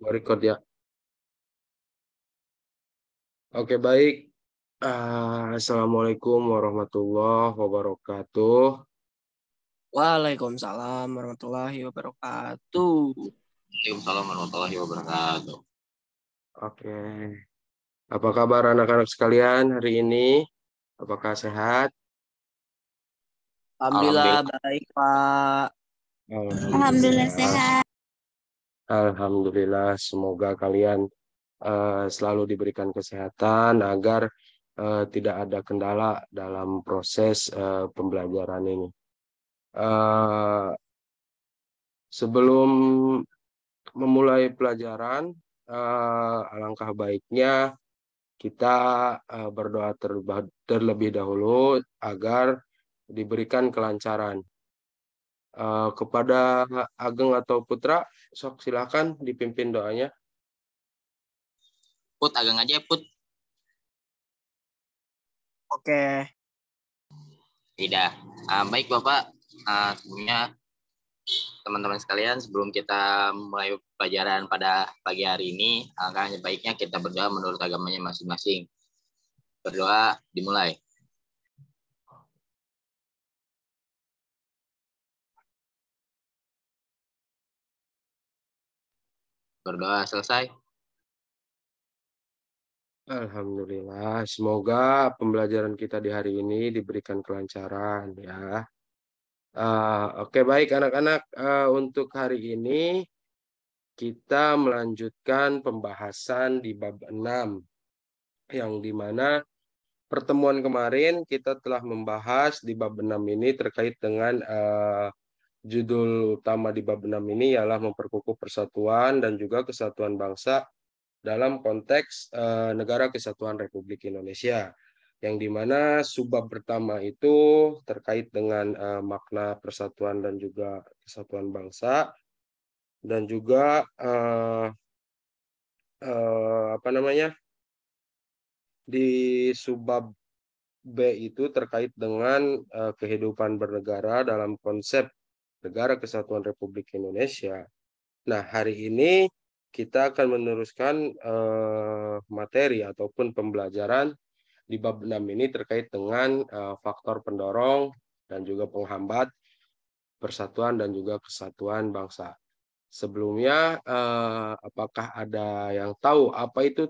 Gua record ya. Oke, baik. Assalamualaikum warahmatullahi wabarakatuh. Waalaikumsalam warahmatullahi wabarakatuh. Waalaikumsalam warahmatullahi wabarakatuh. Oke. Apa kabar anak-anak sekalian hari ini? Apakah sehat? Alhamdulillah Alhamdulillah. baik, Pak. Alhamdulillah Alhamdulillah. sehat. Alhamdulillah. Semoga kalian selalu diberikan kesehatan agar tidak ada kendala dalam proses pembelajaran ini. Eh, Sebelum memulai pelajaran, alangkah baiknya kita berdoa terlebih dahulu agar diberikan kelancaran. Kepada Ageng atau Putra, sok silakan dipimpin doanya. Put, Ageng aja ya, Put. Oke. Tidak. Baik Bapak, sebelumnya teman-teman sekalian, sebelum kita mulai pelajaran pada pagi hari ini, alangkah baiknya kita berdoa menurut agamanya masing-masing. Berdoa dimulai. Berdoa selesai. Alhamdulillah, semoga pembelajaran kita di hari ini diberikan kelancaran ya. Oke, baik anak-anak, untuk hari ini kita melanjutkan pembahasan di bab 6 yang dimana pertemuan kemarin kita telah membahas di bab 6 ini terkait dengan judul utama di bab 6 ini ialah memperkukuh persatuan dan juga kesatuan bangsa dalam konteks Negara Kesatuan Republik Indonesia. Yang dimana subbab pertama itu terkait dengan makna persatuan dan juga kesatuan bangsa, dan juga di subbab B itu terkait dengan kehidupan bernegara dalam konsep Negara Kesatuan Republik Indonesia. Nah, hari ini kita akan meneruskan materi ataupun pembelajaran di bab 6 ini terkait dengan faktor pendorong dan juga penghambat persatuan dan juga kesatuan bangsa. Sebelumnya, apakah ada yang tahu apa itu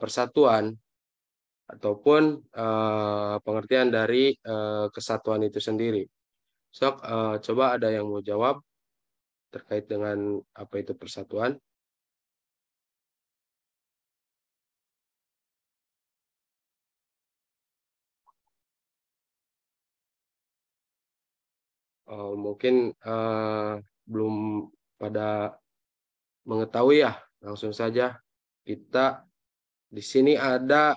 persatuan ataupun pengertian dari kesatuan itu sendiri? Sok, coba ada yang mau jawab terkait dengan apa itu persatuan? Mungkin belum pada mengetahui ya. Langsung saja kita di sini ada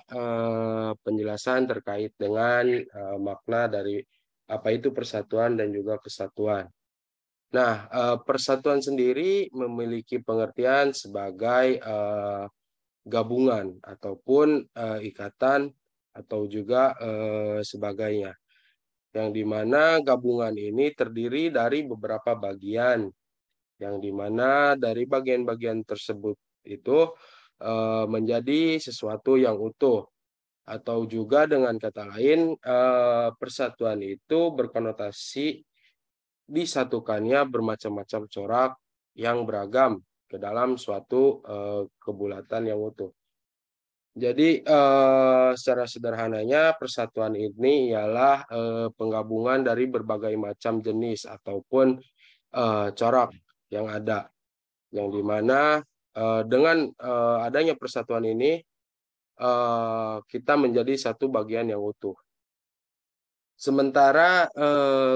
penjelasan terkait dengan makna dari apa itu persatuan dan juga kesatuan. Nah, persatuan sendiri memiliki pengertian sebagai gabungan ataupun ikatan atau juga sebagainya. Yang dimana gabungan ini terdiri dari beberapa bagian, yang dimana dari bagian-bagian tersebut itu menjadi sesuatu yang utuh. Atau juga dengan kata lain, persatuan itu berkonotasi disatukannya bermacam-macam corak yang beragam ke dalam suatu kebulatan yang utuh. Jadi secara sederhananya persatuan ini ialah penggabungan dari berbagai macam jenis ataupun corak yang ada, yang dimana dengan adanya persatuan ini kita menjadi satu bagian yang utuh. Sementara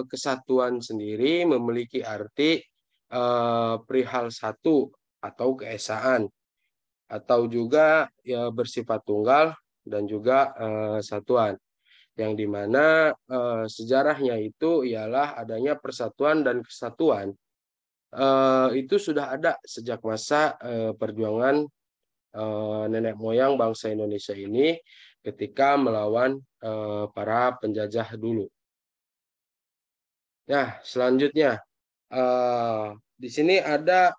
kesatuan sendiri memiliki arti perihal satu atau keesaan, atau juga ya, bersifat tunggal dan juga satuan, yang dimana sejarahnya itu ialah adanya persatuan dan kesatuan itu sudah ada sejak masa perjuangan nenek moyang bangsa Indonesia ini ketika melawan para penjajah dulu. Nah, selanjutnya Di sini ada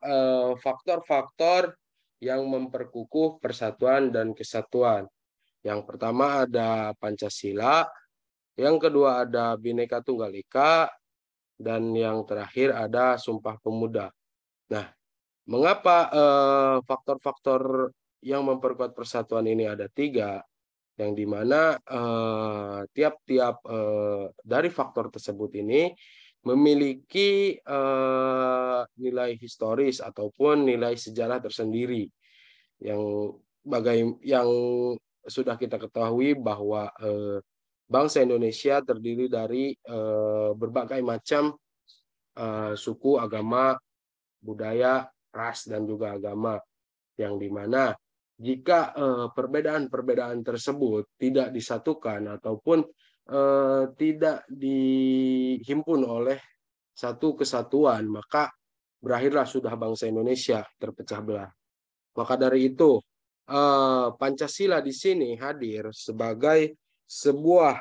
faktor-faktor yang memperkukuh persatuan dan kesatuan. Yang pertama ada Pancasila, yang kedua ada Bhinneka Tunggal Ika, dan yang terakhir ada Sumpah Pemuda. Nah, mengapa faktor-faktor yang memperkuat persatuan ini ada 3, yang dimana tiap-tiap dari faktor tersebut ini memiliki nilai historis ataupun nilai sejarah tersendiri yang sudah kita ketahui bahwa bangsa Indonesia terdiri dari berbagai macam suku, agama, budaya, ras, dan juga agama, yang dimana jika perbedaan-perbedaan tersebut tidak disatukan ataupun tidak dihimpun oleh satu kesatuan, maka berakhirlah sudah bangsa Indonesia terpecah belah. Maka dari itu, Pancasila di sini hadir sebagai sebuah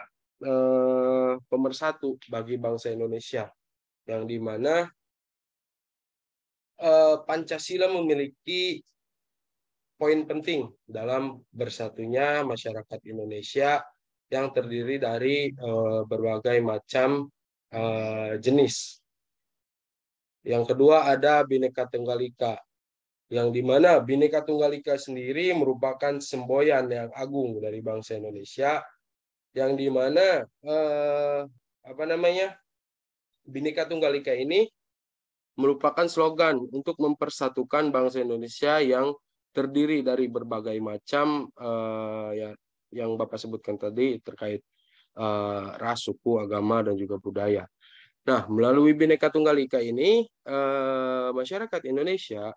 pemersatu bagi bangsa Indonesia, yang dimana Pancasila memiliki poin penting dalam bersatunya masyarakat Indonesia yang terdiri dari berbagai macam jenis. Yang kedua ada Bhinneka Tunggal Ika, yang dimana Bhinneka Tunggal Ika sendiri merupakan semboyan yang agung dari bangsa Indonesia, yang dimana Bhinneka Tunggal Ika ini merupakan slogan untuk mempersatukan bangsa Indonesia yang terdiri dari berbagai macam yang Bapak sebutkan tadi terkait ras, suku, agama, dan juga budaya. Nah, melalui Bhinneka Tunggal Ika ini, masyarakat Indonesia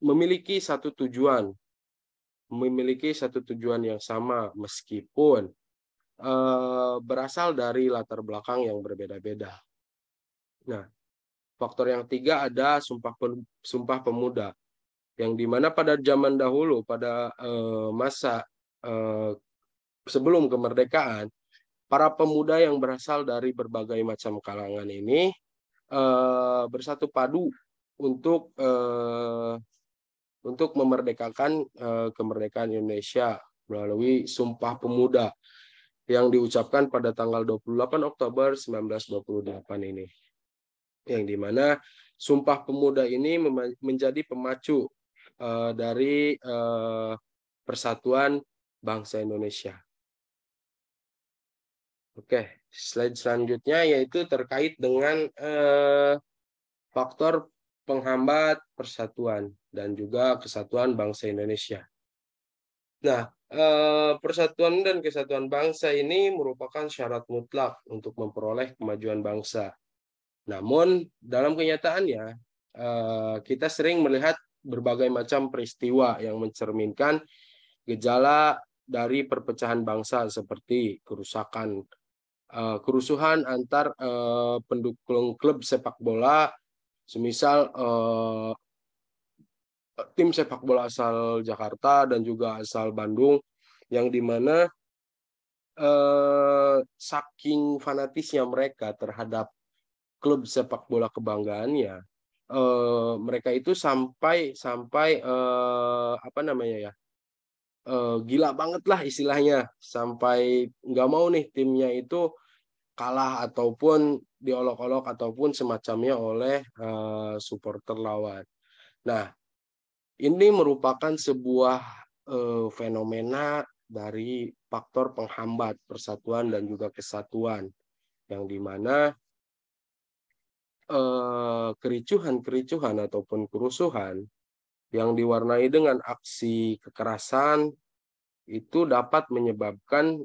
memiliki satu tujuan yang sama meskipun berasal dari latar belakang yang berbeda-beda. Nah, faktor yang 3 ada Sumpah Pemuda, yang dimana pada zaman dahulu, pada masa sebelum kemerdekaan, para pemuda yang berasal dari berbagai macam kalangan ini bersatu padu untuk memerdekakan kemerdekaan Indonesia melalui Sumpah Pemuda yang diucapkan pada tanggal 28 Oktober 1928 ini. Yang dimana Sumpah Pemuda ini menjadi pemacu dari persatuan bangsa Indonesia. Oke, slide selanjutnya yaitu terkait dengan faktor penghambat persatuan dan juga kesatuan bangsa Indonesia. Nah, persatuan dan kesatuan bangsa ini merupakan syarat mutlak untuk memperoleh kemajuan bangsa. Namun, dalam kenyataannya, kita sering melihat berbagai macam peristiwa yang mencerminkan gejala dari perpecahan bangsa seperti kerusuhan antar pendukung klub sepak bola, semisal tim sepak bola asal Jakarta dan juga asal Bandung, yang dimana saking fanatisnya mereka terhadap klub sepak bola kebanggaannya, mereka itu sampai gila banget lah istilahnya, sampai nggak mau nih timnya itu kalah ataupun diolok-olok ataupun semacamnya oleh supporter lawan. Nah, ini merupakan sebuah fenomena dari faktor penghambat persatuan dan juga kesatuan, yang dimana kericuhan ataupun kerusuhan yang diwarnai dengan aksi kekerasan itu dapat menyebabkan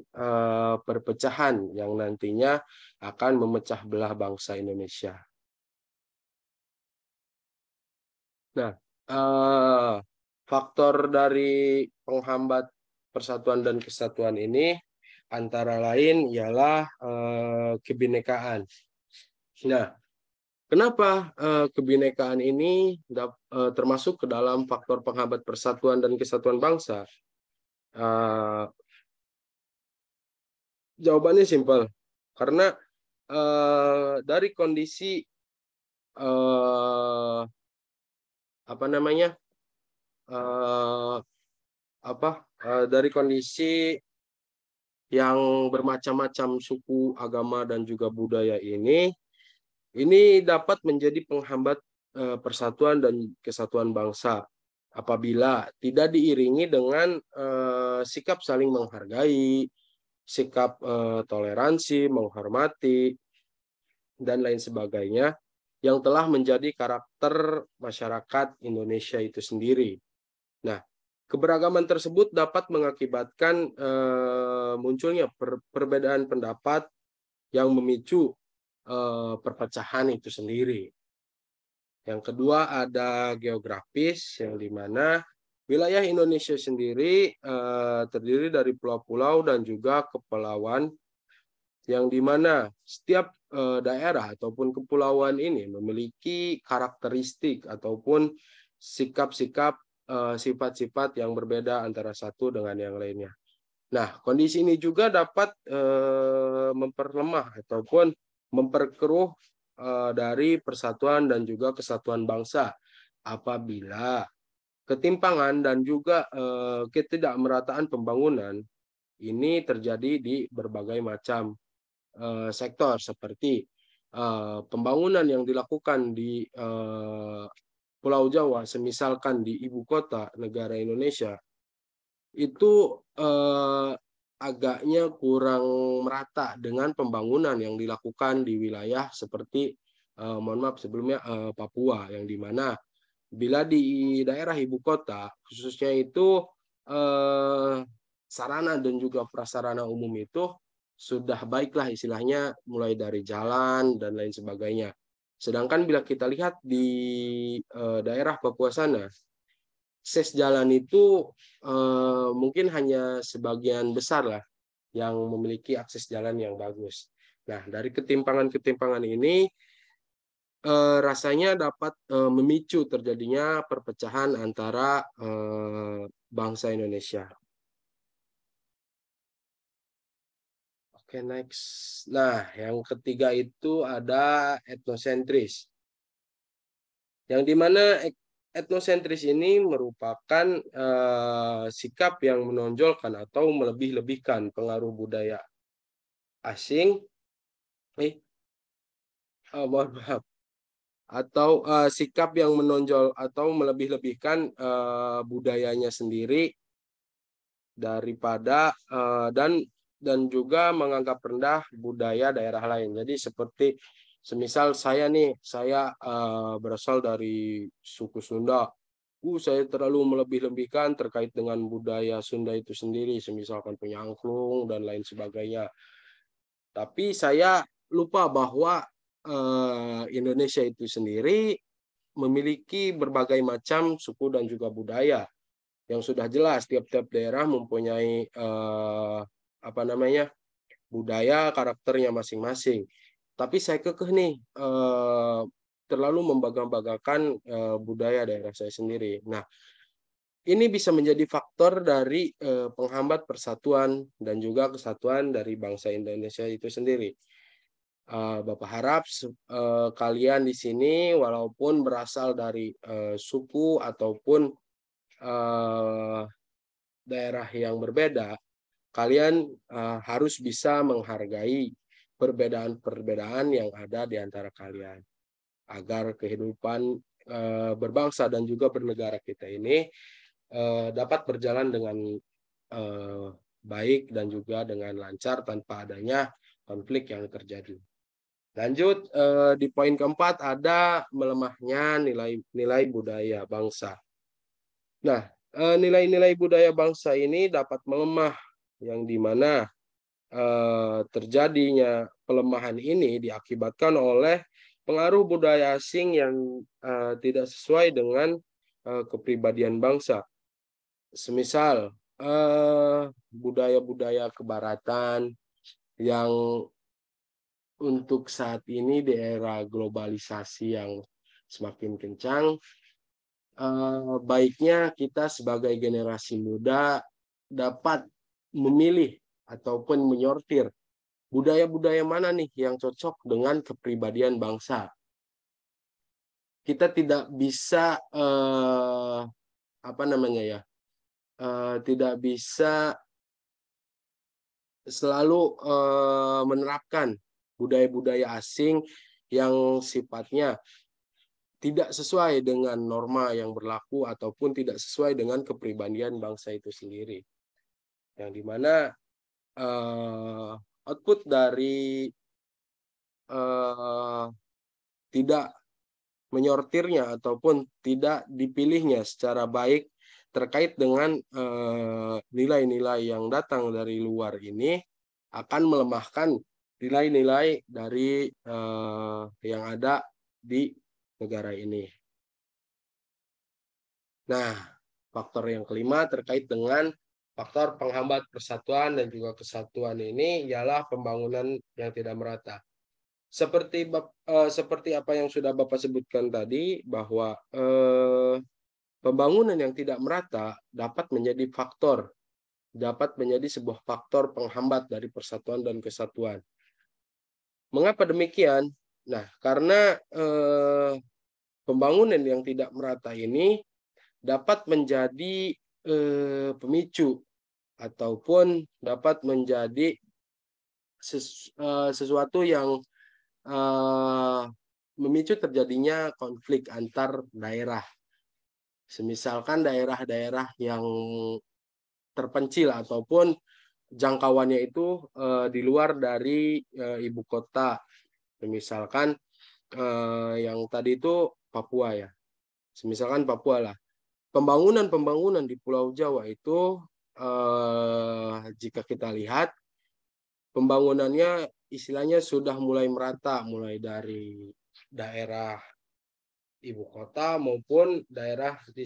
perpecahan yang nantinya akan memecah belah bangsa Indonesia. Nah, faktor dari penghambat persatuan dan kesatuan ini antara lain ialah kebinekaan. Nah, kenapa kebinekaan ini termasuk ke dalam faktor penghambat persatuan dan kesatuan bangsa? Jawabannya simpel, karena dari kondisi apa namanya dari kondisi yang bermacam-macam suku, agama, dan juga budaya ini dapat menjadi penghambat persatuan dan kesatuan bangsa apabila tidak diiringi dengan sikap saling menghargai, sikap toleransi, menghormati, dan lain sebagainya yang telah menjadi karakter masyarakat Indonesia itu sendiri. Nah, keberagaman tersebut dapat mengakibatkan munculnya perbedaan pendapat yang memicu perpecahan itu sendiri. Yang kedua ada geografis, yang dimana wilayah Indonesia sendiri terdiri dari pulau-pulau dan juga kepulauan, yang dimana setiap daerah ataupun kepulauan ini memiliki karakteristik ataupun sikap-sikap sifat-sifat yang berbeda antara satu dengan yang lainnya. Nah, kondisi ini juga dapat memperlemah ataupun memperkeruh dari persatuan dan juga kesatuan bangsa apabila ketimpangan dan juga ketidakmerataan pembangunan ini terjadi di berbagai macam sektor, seperti pembangunan yang dilakukan di Pulau Jawa, semisalkan di ibu kota negara Indonesia, itu agaknya kurang merata dengan pembangunan yang dilakukan di wilayah seperti mohon maaf sebelumnya Papua, yang dimana bila di daerah ibu kota khususnya itu sarana dan juga prasarana umum itu sudah baiklah istilahnya, mulai dari jalan dan lain sebagainya. Sedangkan bila kita lihat di daerah Papua sana, akses jalan itu mungkin hanya sebagian besar lah yang memiliki akses jalan yang bagus. Nah, dari ketimpangan-ketimpangan ini rasanya dapat memicu terjadinya perpecahan antara bangsa Indonesia. Oke, next. Nah, yang ketiga itu ada etnosentris. Yang dimana etnosentris ini merupakan sikap yang menonjolkan atau melebih-lebihkan pengaruh budaya asing. Mohon maaf. Atau sikap yang menonjol atau melebih-lebihkan budayanya sendiri daripada dan juga menganggap rendah budaya daerah lain. Jadi seperti semisal saya berasal dari suku Sunda, saya terlalu melebih-lebihkan terkait dengan budaya Sunda itu sendiri, semisalkan punya angklung dan lain sebagainya. Tapi saya lupa bahwa Indonesia itu sendiri memiliki berbagai macam suku dan juga budaya yang sudah jelas tiap-tiap daerah mempunyai budaya karakternya masing-masing. Tapi saya kekeh nih terlalu membangga-banggakan budaya daerah saya sendiri. Nah, ini bisa menjadi faktor dari penghambat persatuan dan juga kesatuan dari bangsa Indonesia itu sendiri. Bapak harap kalian di sini walaupun berasal dari suku ataupun daerah yang berbeda, kalian harus bisa menghargai perbedaan-perbedaan yang ada di antara kalian agar kehidupan berbangsa dan juga bernegara kita ini dapat berjalan dengan baik dan juga dengan lancar tanpa adanya konflik yang terjadi. Lanjut di poin keempat ada melemahnya nilai budaya bangsa. Nah, nilai-nilai budaya bangsa ini dapat melemah, yang dimana terjadinya pelemahan ini diakibatkan oleh pengaruh budaya asing yang tidak sesuai dengan kepribadian bangsa. Semisal budaya-budaya kebaratan yang untuk saat ini di era globalisasi yang semakin kencang, baiknya kita sebagai generasi muda dapat memilih ataupun menyortir budaya-budaya mana nih yang cocok dengan kepribadian bangsa. Kita tidak bisa tidak bisa selalu menerapkan budaya-budaya asing yang sifatnya tidak sesuai dengan norma yang berlaku ataupun tidak sesuai dengan kepribadian bangsa itu sendiri. Yang dimana output dari tidak menyortirnya ataupun tidak dipilihnya secara baik terkait dengan nilai-nilai yang datang dari luar ini akan melemahkan nilai-nilai dari yang ada di negara ini. Nah, faktor yang kelima terkait dengan faktor penghambat persatuan dan juga kesatuan ini ialah pembangunan yang tidak merata. Seperti apa yang sudah Bapak sebutkan tadi, bahwa pembangunan yang tidak merata dapat menjadi sebuah faktor penghambat dari persatuan dan kesatuan. Mengapa demikian? Nah, karena pembangunan yang tidak merata ini dapat menjadi pemicu ataupun dapat menjadi sesuatu yang memicu terjadinya konflik antar daerah. Semisalkan daerah-daerah yang terpencil ataupun jangkauannya itu di luar dari ibu kota. Misalkan yang tadi itu Papua ya. Misalkan Papua lah. Pembangunan di Pulau Jawa itu jika kita lihat pembangunannya istilahnya sudah mulai merata, mulai dari daerah ibu kota maupun daerah di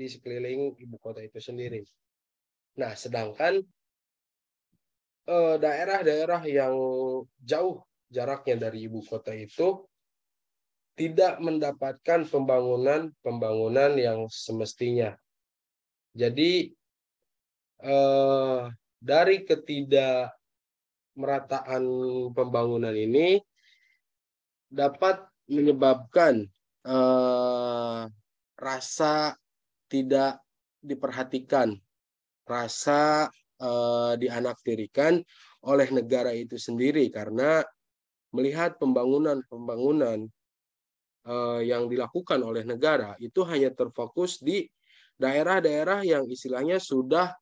sekeliling ibu kota itu sendiri. Nah, sedangkan daerah-daerah yang jauh jaraknya dari ibu kota itu tidak mendapatkan pembangunan yang semestinya. Jadi dari ketidakmerataan pembangunan ini dapat menyebabkan rasa tidak diperhatikan, rasa dianaktirikan oleh negara itu sendiri karena melihat pembangunan yang dilakukan oleh negara itu hanya terfokus di daerah-daerah yang istilahnya sudah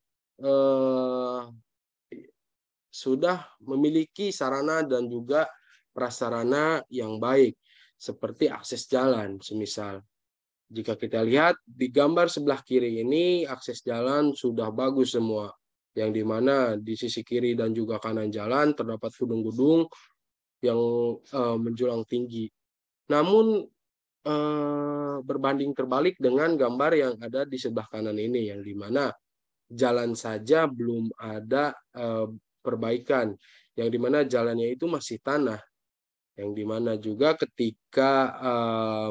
memiliki sarana dan juga prasarana yang baik seperti akses jalan. Semisal jika kita lihat di gambar sebelah kiri ini akses jalan sudah bagus semua, yang dimana di sisi kiri dan juga kanan jalan terdapat gedung-gedung yang menjulang tinggi. Namun berbanding terbalik dengan gambar yang ada di sebelah kanan ini, yang dimana jalan saja belum ada perbaikan, yang dimana jalannya itu masih tanah, yang dimana juga ketika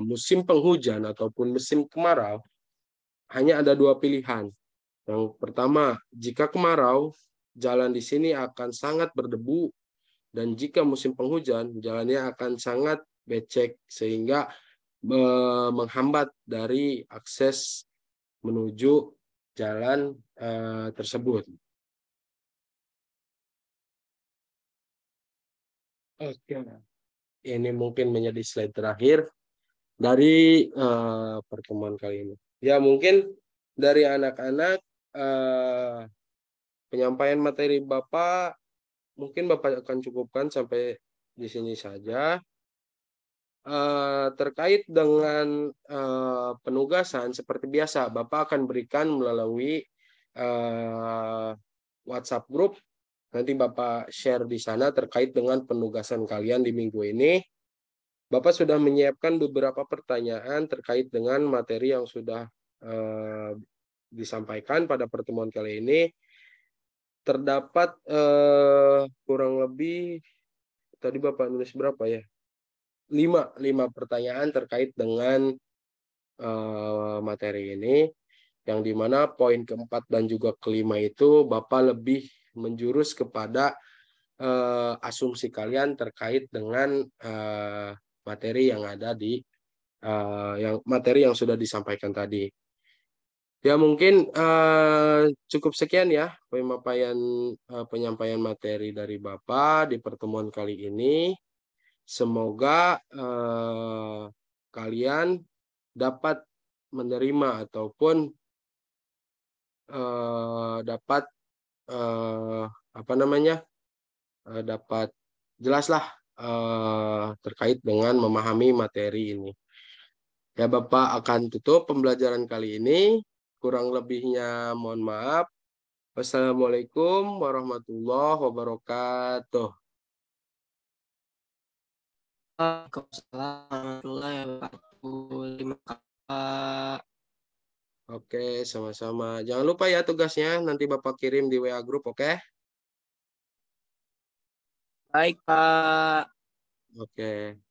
musim penghujan ataupun musim kemarau hanya ada dua pilihan. Yang pertama, jika kemarau jalan di sini akan sangat berdebu, dan jika musim penghujan jalannya akan sangat becek sehingga menghambat dari akses menuju jalan tersebut. Oke. Ini mungkin menjadi slide terakhir dari pertemuan kali ini. Ya, mungkin dari anak-anak penyampaian materi Bapak mungkin Bapak akan cukupkan sampai di sini saja. Terkait dengan penugasan seperti biasa Bapak akan berikan melalui WhatsApp group. Nanti Bapak share di sana terkait dengan penugasan kalian di minggu ini. Bapak sudah menyiapkan beberapa pertanyaan terkait dengan materi yang sudah disampaikan pada pertemuan kali ini. Terdapat kurang lebih, tadi Bapak nulis berapa ya? 5 pertanyaan terkait dengan materi ini. Yang dimana poin keempat dan juga kelima itu Bapak lebih menjurus kepada asumsi kalian terkait dengan materi yang ada di materi yang sudah disampaikan tadi. Ya mungkin cukup sekian ya penyampaian materi dari Bapak di pertemuan kali ini. Semoga kalian dapat menerima ataupun dapat dapat jelaslah terkait dengan memahami materi ini. Ya Bapak akan tutup pembelajaran kali ini. Kurang lebihnya mohon maaf. Wassalamualaikum warahmatullahi wabarakatuh. Waalaikumsalam warahmatullahi wabarakatuh. Terima kasih, Pak. Oke, sama-sama. Jangan lupa ya tugasnya nanti Bapak kirim di WA grup, oke? Baik, Pak. Oke.